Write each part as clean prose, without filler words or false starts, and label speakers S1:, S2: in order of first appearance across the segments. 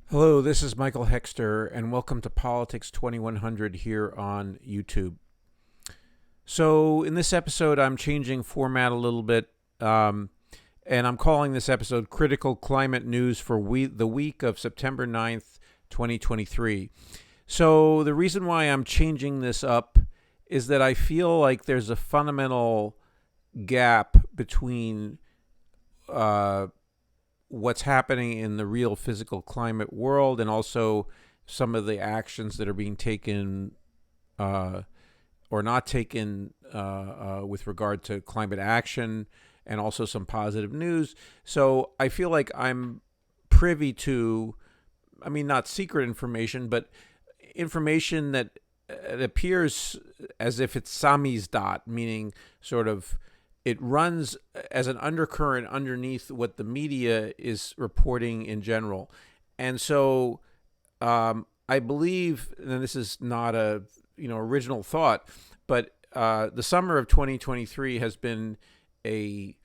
S1: Hello, this is Michael Hexter, and welcome to Politics 2100 here on YouTube. So, in this episode, I'm changing format a little bit, and I'm calling this episode Critical Climate News for the week of September 9th, 2023. So, the reason why I'm changing this up is that I feel like there's a fundamental gap between what's happening in the real physical climate world and also some of the actions that are being taken or not taken with regard to climate action, and also some positive news. So I feel like I'm privy to, I mean, not secret information, but information that it appears as if it's samizdat, meaning sort of it runs as an undercurrent underneath what the media is reporting in general. And so I believe, and this is not a original thought, but the summer of 2023 has been a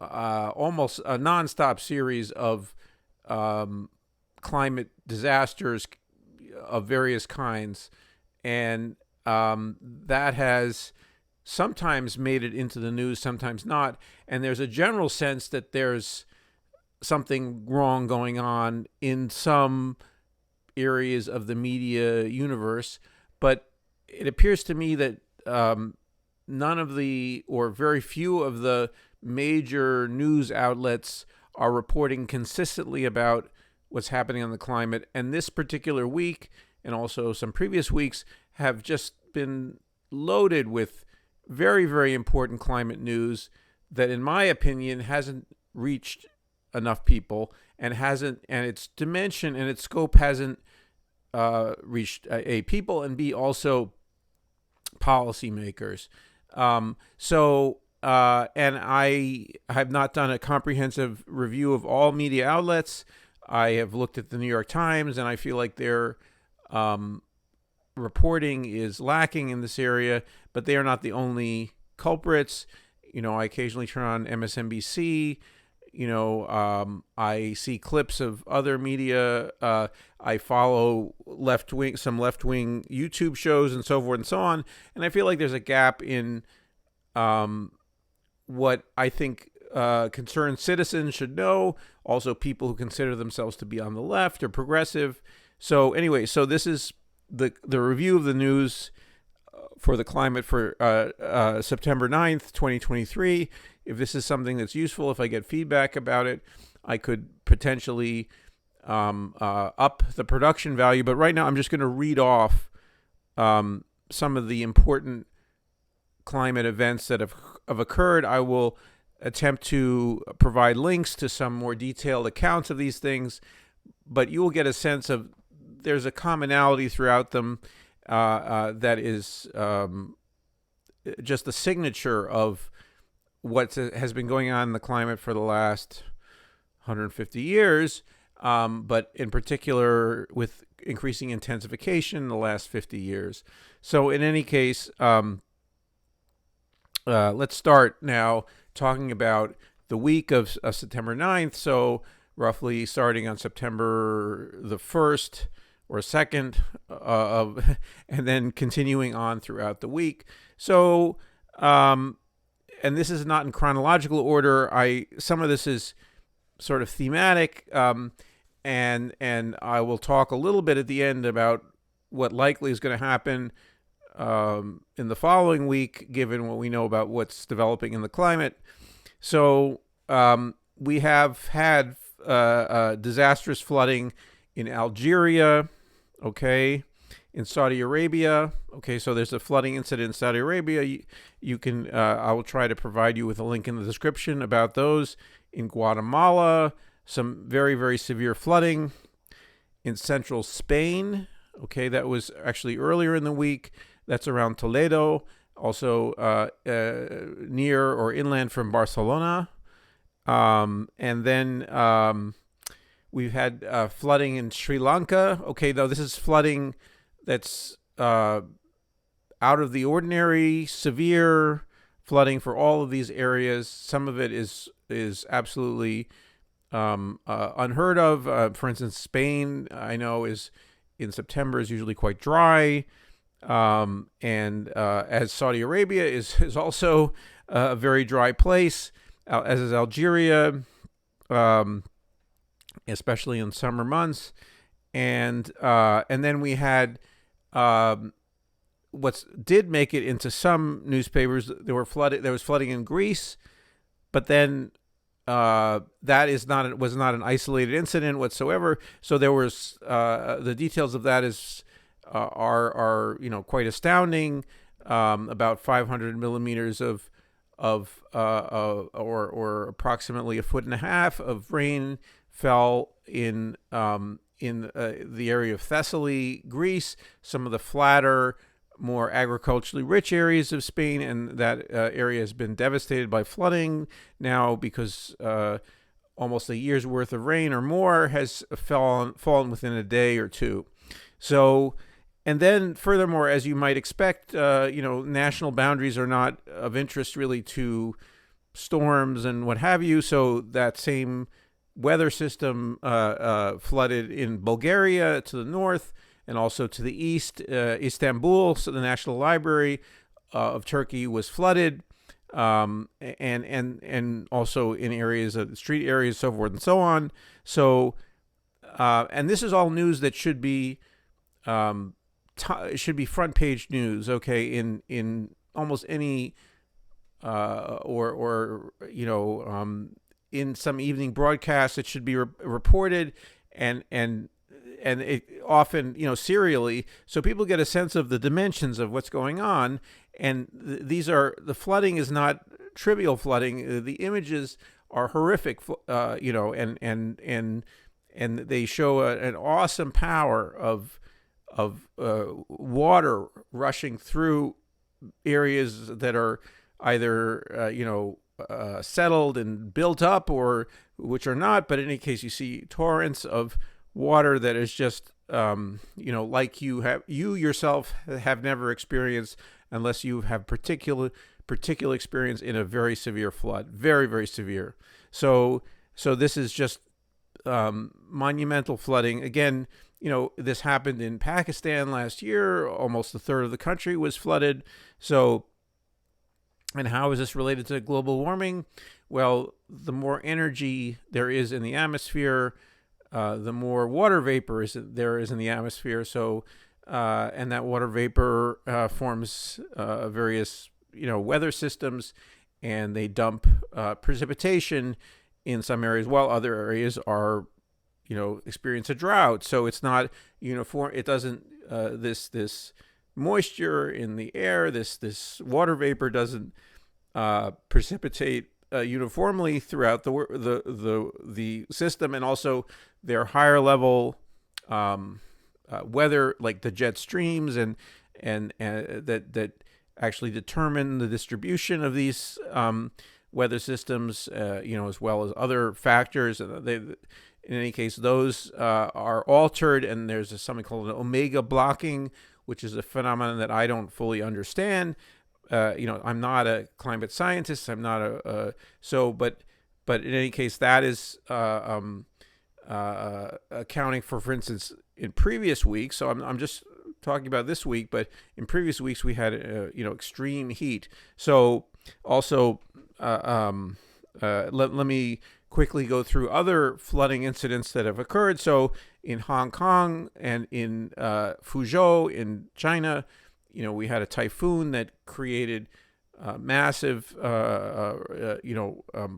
S1: almost a nonstop series of climate disasters of various kinds, and that has sometimes made it into the news, sometimes not. And there's a general sense that there's something wrong going on in some areas of the media universe. But it appears to me that none of the, or very few of the major news outlets are reporting consistently about what's happening on the climate. And this particular week, and also some previous weeks, have just been loaded with very, very important climate news that, in my opinion, hasn't reached enough people, and its dimension and its scope hasn't reached A, people, and B, also policymakers. And I have not done a comprehensive review of all media outlets. I have looked at the New York Times, and I feel like their reporting is lacking in this area, but they are not the only culprits. I occasionally turn on MSNBC. I see clips of other media. I follow some left-wing YouTube shows and so forth and so on. And I feel like there's a gap in what I think concerned citizens should know. Also, people who consider themselves to be on the left or progressive. So anyway, so this is the review of the news for the climate for September 9th, 2023. If this is something that's useful, if I get feedback about it, I could potentially up the production value. But right now, I'm just going to read off some of the important climate events that have occurred. I will attempt to provide links to some more detailed accounts of these things, but you will get a sense of there's a commonality throughout them that is just the signature of what has been going on in the climate for the last 150 years, but in particular with increasing intensification in the last 50 years. So in any case, let's start now talking about the week of September 9th. So roughly starting on September the 1st or 2nd, and then continuing on throughout the week. So, and this is not in chronological order. Some of this is sort of thematic, and I will talk a little bit at the end about what likely is going to happen in the following week, given what we know about what's developing in the climate. So we have had disastrous flooding in Algeria, okay, in Saudi Arabia. Okay, so there's a flooding incident in Saudi Arabia. You can, I will try to provide you with a link in the description about those. In Guatemala, some very, very severe flooding. In central Spain, okay, that was actually earlier in the week. That's around Toledo, also near or inland from Barcelona. And then we've had flooding in Sri Lanka. Okay, though this is flooding that's out of the ordinary, severe flooding for all of these areas. Some of it is absolutely unheard of. For instance, Spain, I know, is in September is usually quite dry, and as Saudi Arabia is also a very dry place, as is Algeria, um, especially in summer months, and then we had what did make it into some newspapers. There was flooding in Greece, but then that was not an isolated incident whatsoever. So there was the details of that are quite astounding. About 500 millimeters or approximately a foot and a half of rain fell in the area of Thessaly, Greece, some of the flatter, more agriculturally rich areas of Spain, and that area has been devastated by flooding now because almost a year's worth of rain or more has fallen within a day or two. So, and then furthermore, as you might expect, national boundaries are not of interest really to storms and what have you. So that same weather system flooded in Bulgaria to the north, and also to the east. Istanbul, so the National Library of Turkey, was flooded, and also in areas of street areas, so forth and so on. So, and this is all news that should be front page news. Okay, in almost any in some evening broadcast, it should be reported, and it often, serially, so people get a sense of the dimensions of what's going on. And the flooding is not trivial flooding. The images are horrific, and they show an awesome power of water rushing through areas that are either settled and built up, or which are not. But in any case, you see torrents of water that is just like you yourself have never experienced, unless you have particular experience in a very severe flood, very, very severe. So this is just monumental flooding. Again, this happened in Pakistan last year. Almost a third of the country was flooded. So, and how is this related to global warming? Well, the more energy there is in the atmosphere, the more water vapor there is in the atmosphere. So, and that water vapor forms various, weather systems, and they dump precipitation in some areas, while other areas are, experience a drought. So it's not uniform. It doesn't this moisture in the air, this water vapor doesn't precipitate uniformly throughout the system. And also their higher level weather, like the jet streams and that actually determine the distribution of these weather systems, as well as other factors. In any case, those are altered, and there's something called an omega blocking, which is a phenomenon that I don't fully understand. I'm not a climate scientist. I'm not but in any case, that is accounting for instance, in previous weeks. So I'm just talking about this week, but in previous weeks we had extreme heat. So also, let me quickly go through other flooding incidents that have occurred. So in Hong Kong and in Fuzhou in China, we had a typhoon that created massive,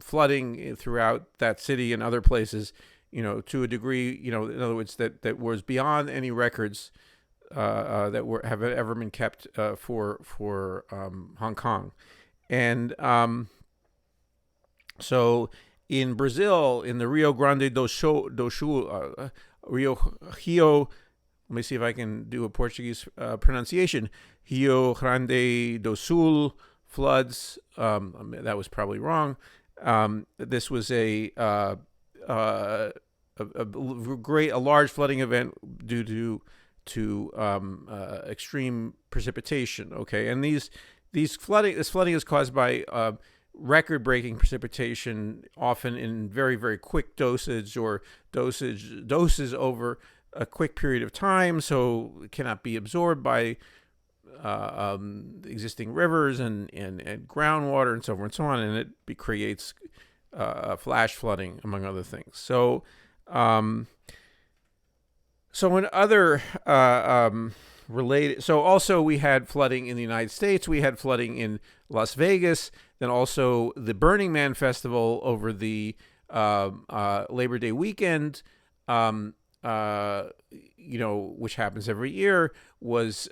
S1: flooding throughout that city and other places, to a degree, in other words, that was beyond any records that have ever been kept for Hong Kong. And so in Brazil, in the Rio Grande do Sul, Rio, let me see if I can do a Portuguese pronunciation. Rio Grande do Sul floods. That was probably wrong. This was a large flooding event due to extreme precipitation. Okay, and this flooding is caused by record-breaking precipitation, often in very, very quick dosage or doses over a quick period of time, so it cannot be absorbed by existing rivers and groundwater and so forth and so on, and it creates flash flooding, among other things. So in other related, so also we had flooding in the United States, we had flooding in Las Vegas, then also the Burning Man festival over the Labor Day weekend, which happens every year, was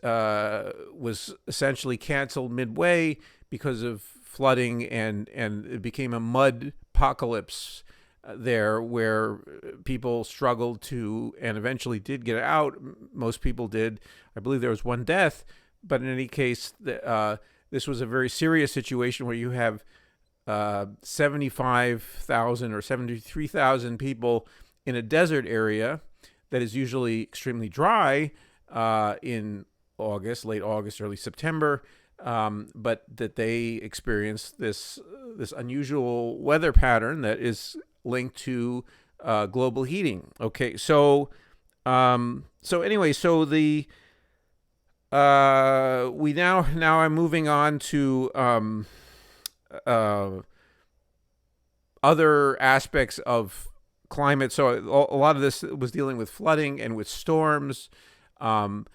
S1: essentially canceled midway because of flooding, and it became a mud apocalypse there, where people struggled to and eventually did get out. Most people did. I believe there was one death, but in any case, this was a very serious situation where you have 75,000 or 73,000 people in a desert area that is usually extremely dry in August, late August, early September, but that they experienced this unusual weather pattern that is linked to global heating. Okay, so anyway, so the we now I'm moving on to other aspects of climate. So a lot of this was dealing with flooding and with storms, and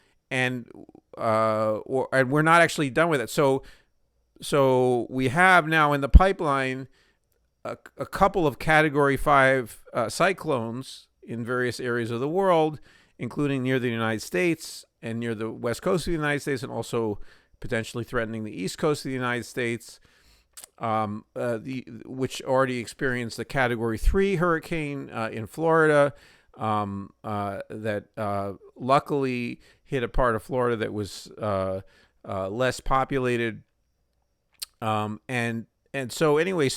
S1: we're not actually done with it. So we have now in the pipeline a couple of Category 5 cyclones in various areas of the world, including near the United States and near the west coast of the United States, and also potentially threatening the east coast of the United States, which already experienced a Category 3 hurricane in Florida that luckily hit a part of Florida that was less populated. And so anyway,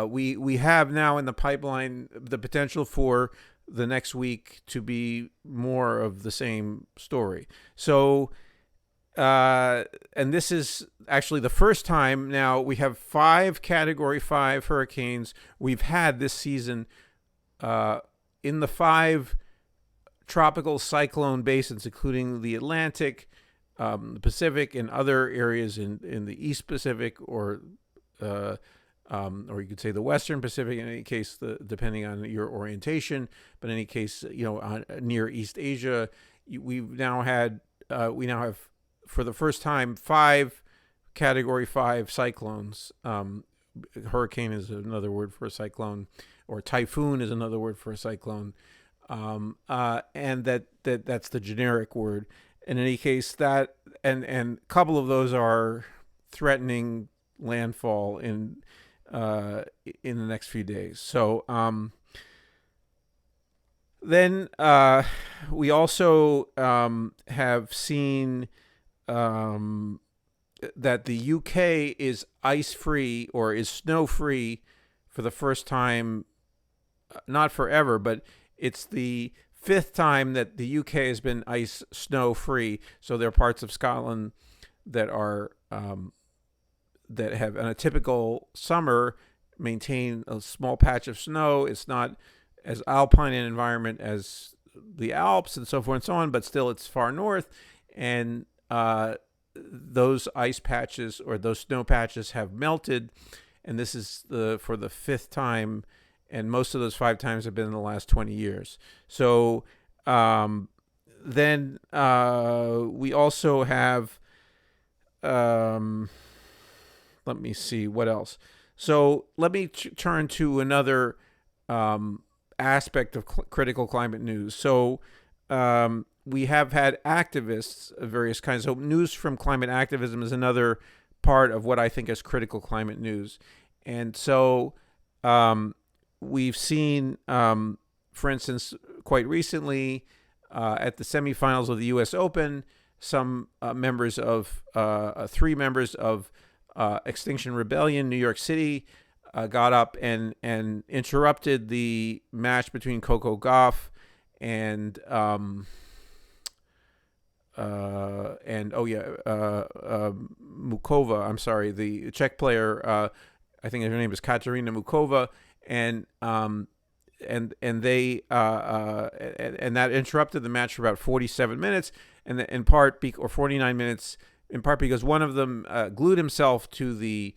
S1: we have now in the pipeline the potential for the next week to be more of the same story. So, and this is actually the first time now we have 5 Category 5 hurricanes we've had this season in the 5 tropical cyclone basins, including the Atlantic, the Pacific, and other areas in the East Pacific, or you could say the Western Pacific, in any case, depending on your orientation. But in any case, near East Asia, we now have for the first time 5 Category 5 cyclones. Hurricane is another word for a cyclone, or typhoon is another word for a cyclone, and that's the generic word. In any case, that and a couple of those are threatening landfall in the next few days. So then we also have seen that the UK is ice-free, or is snow-free for the first time, not forever, but it's the 5th time that the UK has been snow-free. So there are parts of Scotland that are that have, in a typical summer, maintain a small patch of snow. It's not as alpine an environment as the Alps and so forth and so on, but still it's far north, and those ice patches, or those snow patches, have melted, and this is for the 5th time, and most of those 5 times have been in the last 20 years. So then we also have, let me see what else. So let me turn to another aspect of critical climate news. So we have had activists of various kinds. So news from climate activism is another part of what I think is critical climate news. And so we've seen, for instance, quite recently at the semifinals of the U.S. Open, some members of 3 members of Extinction Rebellion, New York City, got up and interrupted the match between Coco Gauff and and Mukova. I'm sorry, the Czech player. I think her name is Katerina Mukova, and they and that interrupted the match for about 47 minutes, and in part or 49 minutes, in part because one of them glued himself to the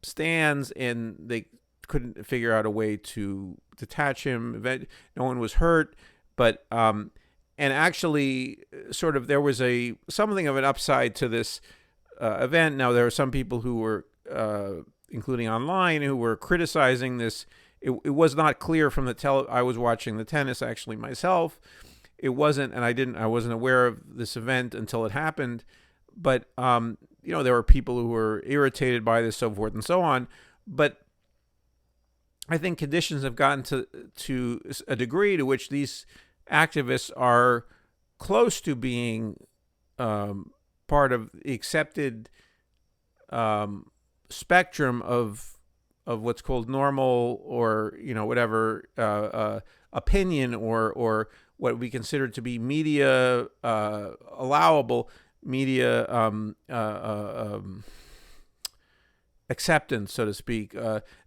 S1: stands, and they couldn't figure out a way to detach him. No one was hurt, but and actually, sort of, there was something of an upside to this event. Now, there were some people who were, including online, who were criticizing this. It was not clear from I was watching the tennis actually myself. It wasn't, and I wasn't aware of this event until it happened. But there were people who were irritated by this, so forth and so on. But I think conditions have gotten to a degree to which these activists are close to being part of the accepted spectrum of what's called normal, or whatever opinion, or what we consider to be media allowable media acceptance, so to speak.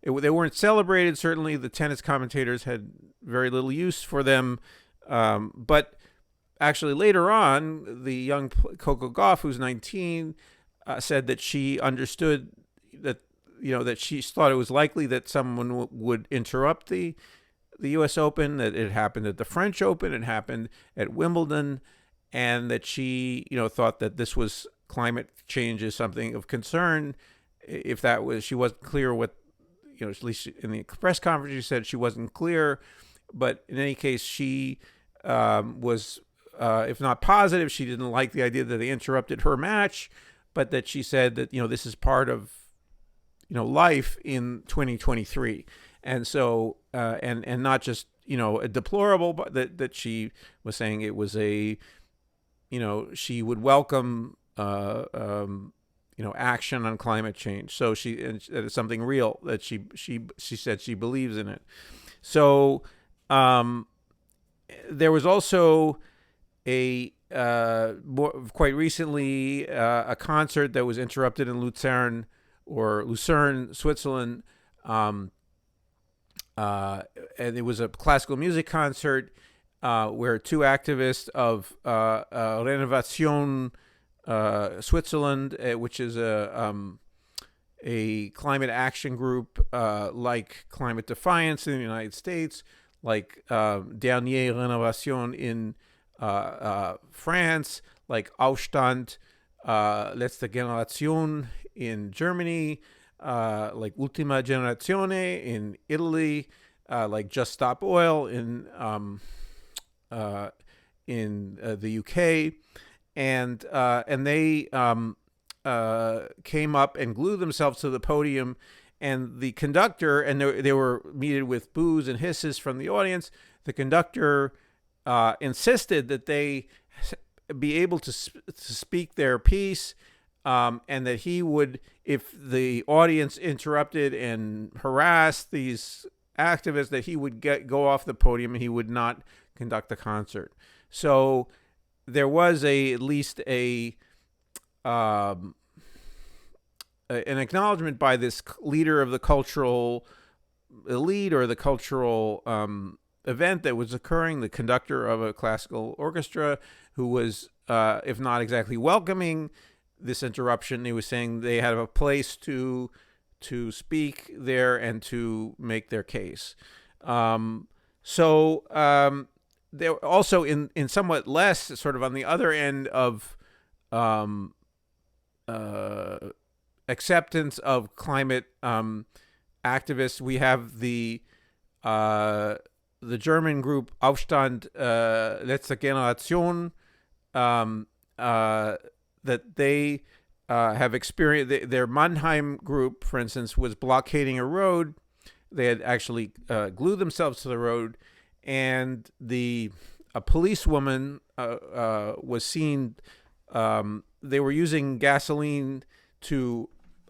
S1: They weren't celebrated. Certainly, the tennis commentators had very little use for them. But actually, later on, the young Coco Gauff, who's 19, said that she understood that that she thought it was likely that someone would interrupt the U.S. Open. That it happened at the French Open. It happened at Wimbledon, and that she thought that this was climate change is something of concern. If that was, she wasn't clear what, at least in the press conference, she said she wasn't clear. But in any case, she was, if not positive, she didn't like the idea that they interrupted her match, but that she said that, this is part of, life in 2023. And so, and not just, a deplorable, but that she was saying it was she would welcome, action on climate change. So it's something real, that she said she believes in it. So there was also quite recently a concert that was interrupted in Lucerne, Switzerland, and it was a classical music concert where two activists of Renovation Switzerland, which is a climate action group like Climate Defiance in the United States, like Dernier Renovation in France, like Aufstand, Letzte Generation in Germany, like Ultima Generazione in Italy, like Just Stop Oil in the UK, and they came up and glued themselves to the podium, and the conductor, and they were meted with boos and hisses from the audience. The conductor insisted that they be able to speak their piece, and that he would, if the audience interrupted and harassed these activists, that he would go off the podium and he would not conduct the concert. So there was at least an acknowledgement by this leader of the cultural elite, or the cultural event that was occurring, the conductor of a classical orchestra, who was, if not exactly welcoming this interruption, he was saying they had a place to speak there and to make their case. There also, in somewhat less, sort of on the other end of acceptance of climate activists, we have the German group Aufstand Letzte Generation, that they have experienced. Their Mannheim group, for instance, was blockading a road. They had actually glued themselves to the road, and a policewoman was seen. They were using gasoline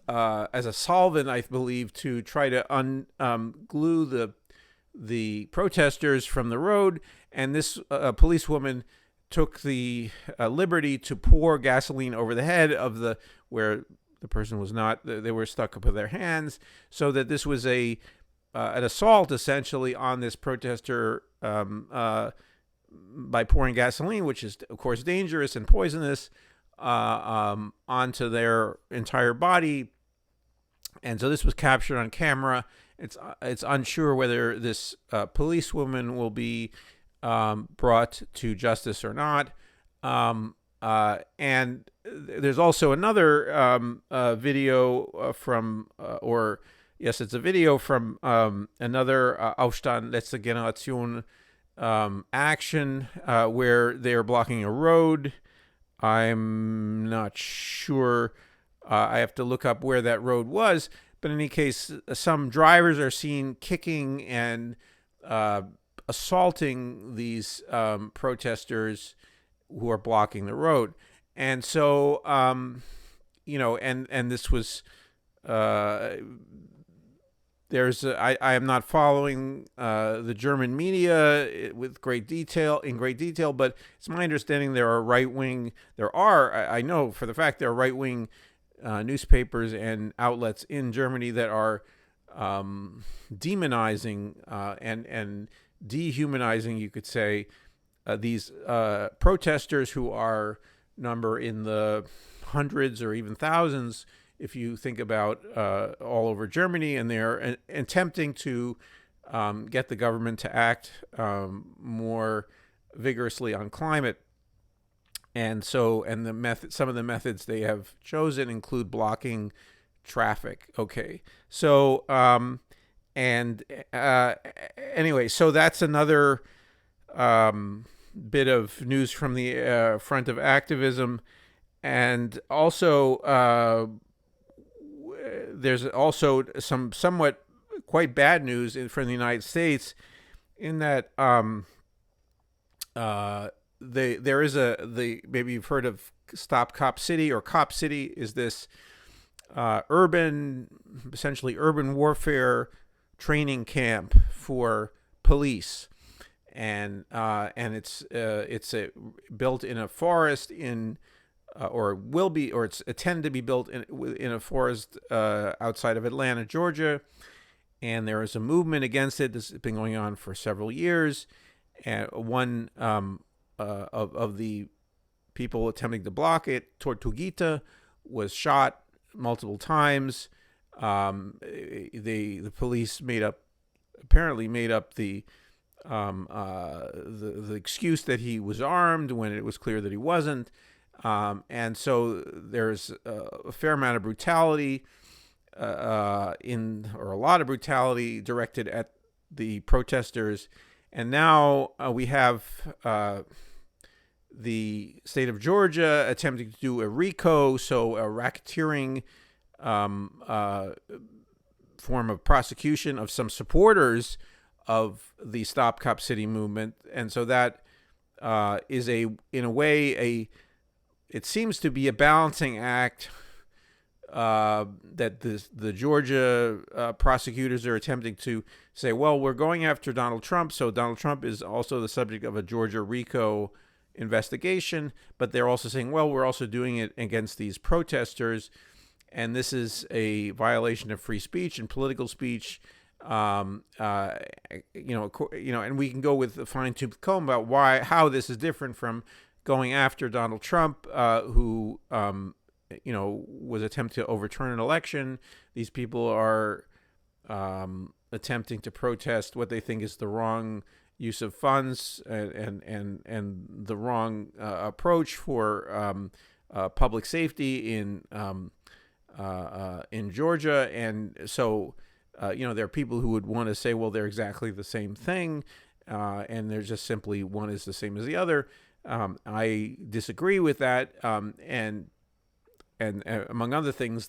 S1: as a solvent, I believe, to try to glue the protesters from the road. And this policewoman took the liberty to pour gasoline over the head of where the person was not. They were stuck up with their hands, so that this was an assault essentially on this protester by pouring gasoline, which is of course dangerous and poisonous, onto their entire body. And so this was captured on camera. It's unsure whether this policewoman will be brought to justice or not. And there's also another video from, it's a video from another Aufstand letzte Generation action where they're blocking a road. I'm not sure. I have to look up where that road was. But in any case, some drivers are seen kicking and assaulting these protesters who are blocking the road. And so, and this was, I am not following the German media with great detail, but it's my understanding I know for the fact there are right-wing newspapers and outlets in Germany that are demonizing and dehumanizing, you could say, these protesters who are number in the hundreds or even thousands, if you think about all over Germany, and they're attempting to get the government to act more vigorously on climate. And so, some of the methods they have chosen include blocking traffic. Okay, so anyway, so that's another bit of news from the front of activism, and also there's also some somewhat quite bad news from the United States, in that there is maybe you've heard of Stop Cop City, or Cop City is this essentially urban warfare training camp for police, and it's built in a forest it's intended to be built in a forest outside of Atlanta, Georgia, and there is a movement against it. This has been going on for several years, and one of the people attempting to block it, Tortuguita, was shot multiple times. The police apparently made up the excuse that he was armed when it was clear that he wasn't, and so there's a fair amount of brutality or a lot of brutality directed at the protesters. And now we have the state of Georgia attempting to do a RICO, so a racketeering form of prosecution of some supporters of the Stop Cop City movement. And so that is in a way, it seems to be a balancing act that the Georgia prosecutors are attempting to say, well, we're going after Donald Trump, so Donald Trump is also the subject of a Georgia RICO investigation, but they're also saying, well, we're also doing it against these protesters, and this is a violation of free speech and political speech. And we can go with a fine-tooth comb about how this is different from going after Donald Trump, who was attempting to overturn an election. These people are attempting to protest what they think is the wrong use of funds and the wrong approach for public safety in Georgia. And so there are people who would want to say, well, they're exactly the same thing, and they're just simply one is the same as the other. I disagree with that, and among other things,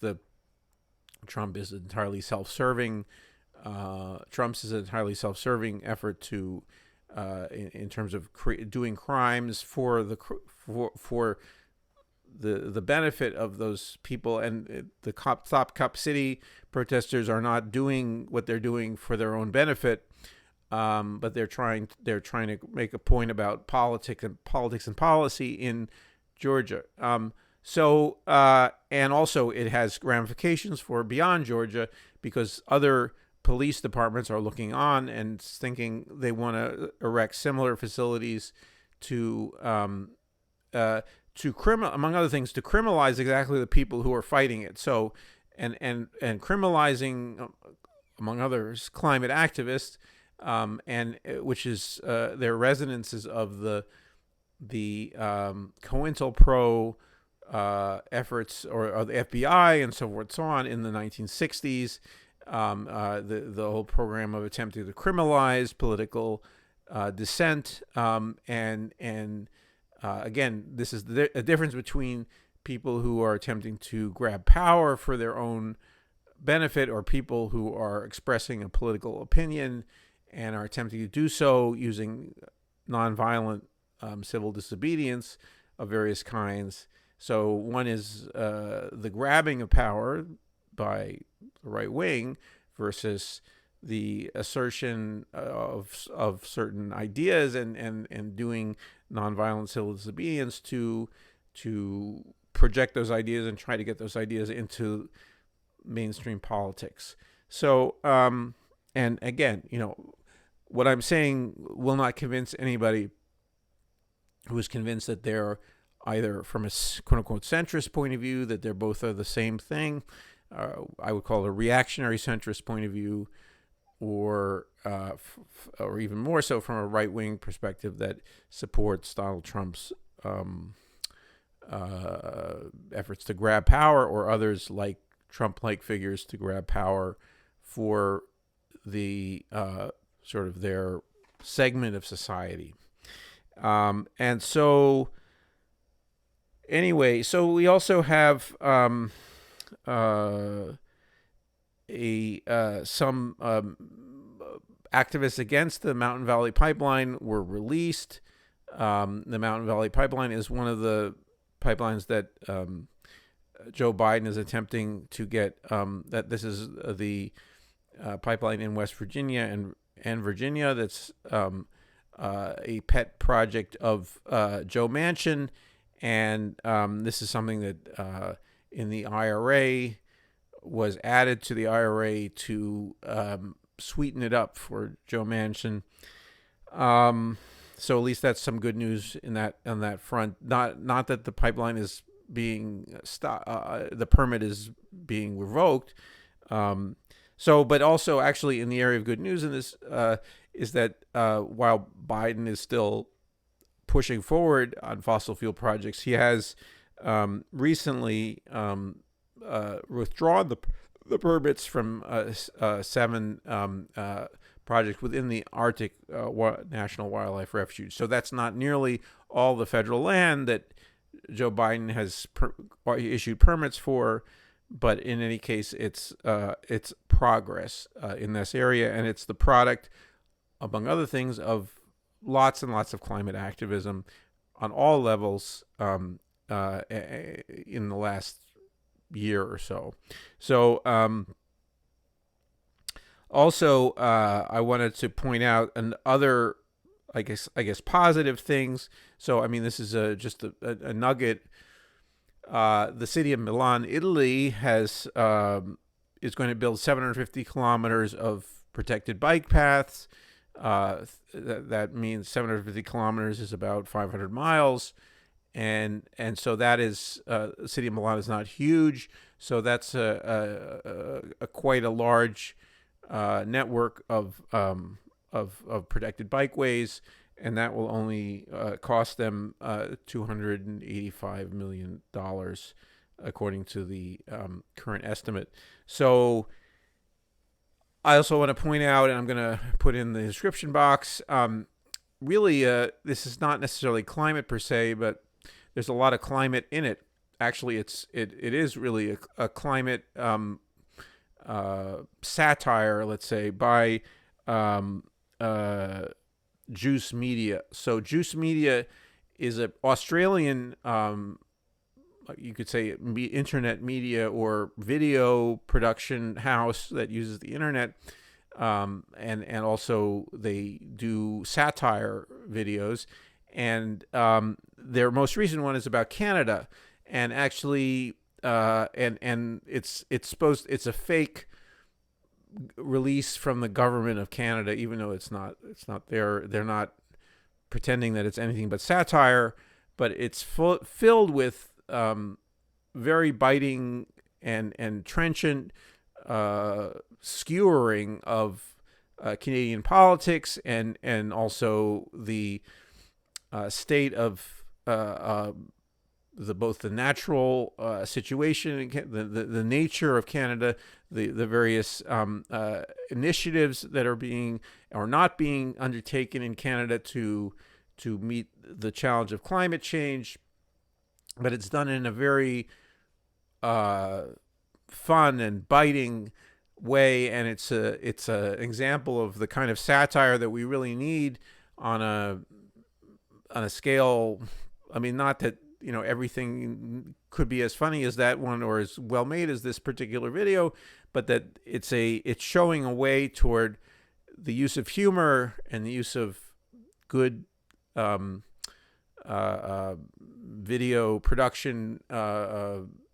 S1: Trump is entirely self-serving. Trump's is an entirely self-serving effort to, in terms of doing crimes for the benefit of those people. And the Stop Cop City protesters are not doing what they're doing for their own benefit. but they're trying to make a point about politics and policy in Georgia. And also it has ramifications for beyond Georgia, because other police departments are looking on and thinking they want to erect similar facilities to among other things, to criminalize exactly the people who are fighting it. So, and criminalizing, among others, climate activists, and which is their residences of the COINTELPRO efforts, or the FBI and so forth, so on, in the 1960s. The whole program of attempting to criminalize political dissent, and again, this is a difference between people who are attempting to grab power for their own benefit, or people who are expressing a political opinion and are attempting to do so using nonviolent civil disobedience of various kinds. So one is the grabbing of power by the right wing versus the assertion of certain ideas and doing nonviolent civil disobedience to project those ideas and try to get those ideas into mainstream politics. So, and again, what I'm saying will not convince anybody who is convinced that they're either from a quote-unquote centrist point of view, that they're both are the same thing. I would call it a reactionary centrist point of view, or even more so from a right-wing perspective that supports Donald Trump's efforts to grab power, or others like Trump-like figures to grab power for the sort of their segment of society. And so anyway, so we also have some activists against the Mountain Valley Pipeline were released. The Mountain Valley Pipeline is one of the pipelines that Joe Biden is attempting to get. That this is the pipeline in West Virginia and Virginia. That's a pet project of Joe Manchin, and this is something that in the IRA was added to the IRA to sweeten it up for Joe Manchin. So at least that's some good news on that front. Not that the pipeline is being the permit is being revoked. But also actually in the area of good news in this is that while Biden is still pushing forward on fossil fuel projects, he has recently withdrawn the permits from 7 projects within the Arctic National Wildlife Refuge. So that's not nearly all the federal land that Joe Biden has issued permits for, but in any case, it's progress in this area, and it's the product, among other things, of lots and lots of climate activism on all levels in the last year or so. So also, I wanted to point out another, I guess, positive things. So, I mean, this is just a nugget. The city of Milan, Italy, is going to build 750 kilometers of protected bike paths. That means 750 kilometers is about 500 miles. And so that is, the city of Milan is not huge. So that's quite a large network of protected bikeways, and that will only cost them $285 million, according to the current estimate. So I also want to point out, and I'm going to put in the description box, really this is not necessarily climate per se, but there's a lot of climate in it. Actually, it is really a climate satire, let's say, by Juice Media. So Juice Media is an Australian, you could say, internet media or video production house that uses the internet. and also they do satire videos, and their most recent one is about Canada, and actually, and it's a fake release from the government of Canada, even though it's not they're not pretending that it's anything but satire, but it's filled with very biting and trenchant skewering of Canadian politics, and also the state of both the natural situation, the nature of Canada, the various initiatives that are being or not being undertaken in Canada to meet the challenge of climate change, but it's done in a very fun and biting way, and it's an example of the kind of satire that we really need on a scale. I mean, not that everything could be as funny as that one or as well made as this particular video, but that it's showing a way toward the use of humor and the use of good video production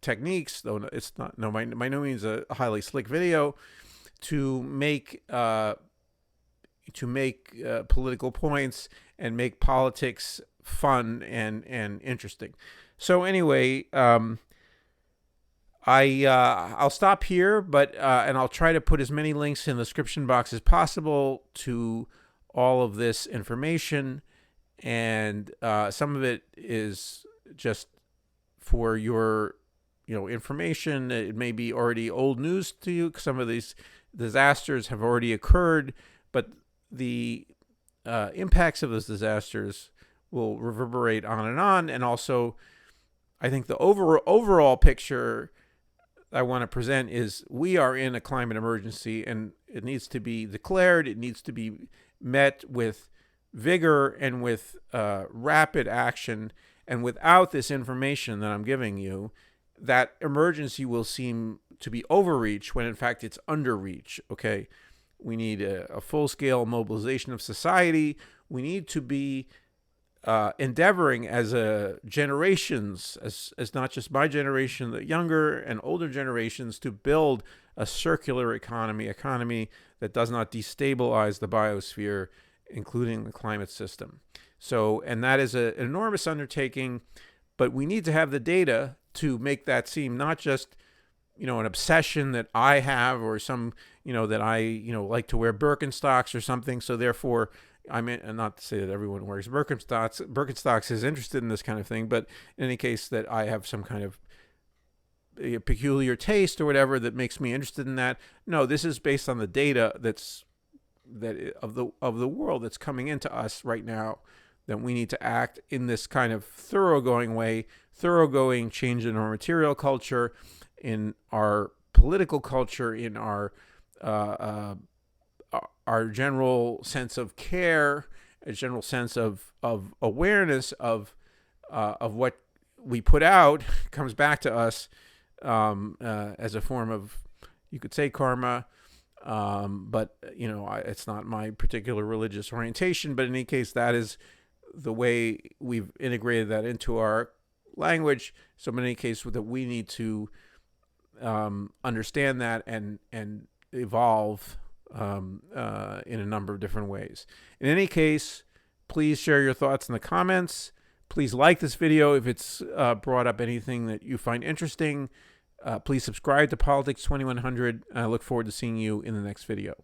S1: techniques, though it's not by no means a highly slick video, to make political points and make politics fun and interesting. So anyway, I'll stop here, but and I'll try to put as many links in the description box as possible to all of this information, and some of it is just for your information. It may be already old news to you. Some of these disasters have already occurred, but the impacts of those disasters will reverberate on, and also I think the overall picture I want to present is we are in a climate emergency, and it needs to be declared. It needs to be met with vigor and with rapid action. And without this information that I'm giving you, that emergency will seem to be overreach when in fact it's underreach. Okay, we need a full-scale mobilization of society. We need to be endeavoring as generations, as not just my generation, the younger and older generations, to build a circular economy that does not destabilize the biosphere, including the climate system. So, and that is an enormous undertaking, but we need to have the data to make that seem not just an obsession that I have, or some that I like to wear Birkenstocks or something. So therefore, I mean, not to say that everyone wears Birkenstocks. Birkenstocks is interested in this kind of thing, but in any case, that I have some kind of a peculiar taste or whatever that makes me interested in that. No, this is based on the data of the world that's coming into us right now, that we need to act in this kind of thoroughgoing change in our material culture, in our political culture, in our general sense of care, a general sense of awareness of what we put out comes back to us as a form of, you could say, karma, but it's not my particular religious orientation. But in any case, that is the way we've integrated that into our language. So in any case, that we need to understand that and evolve in a number of different ways. In any case, please share your thoughts in the comments. Please like this video if it's brought up anything that you find interesting. Please subscribe to Politics 2100. I look forward to seeing you in the next video.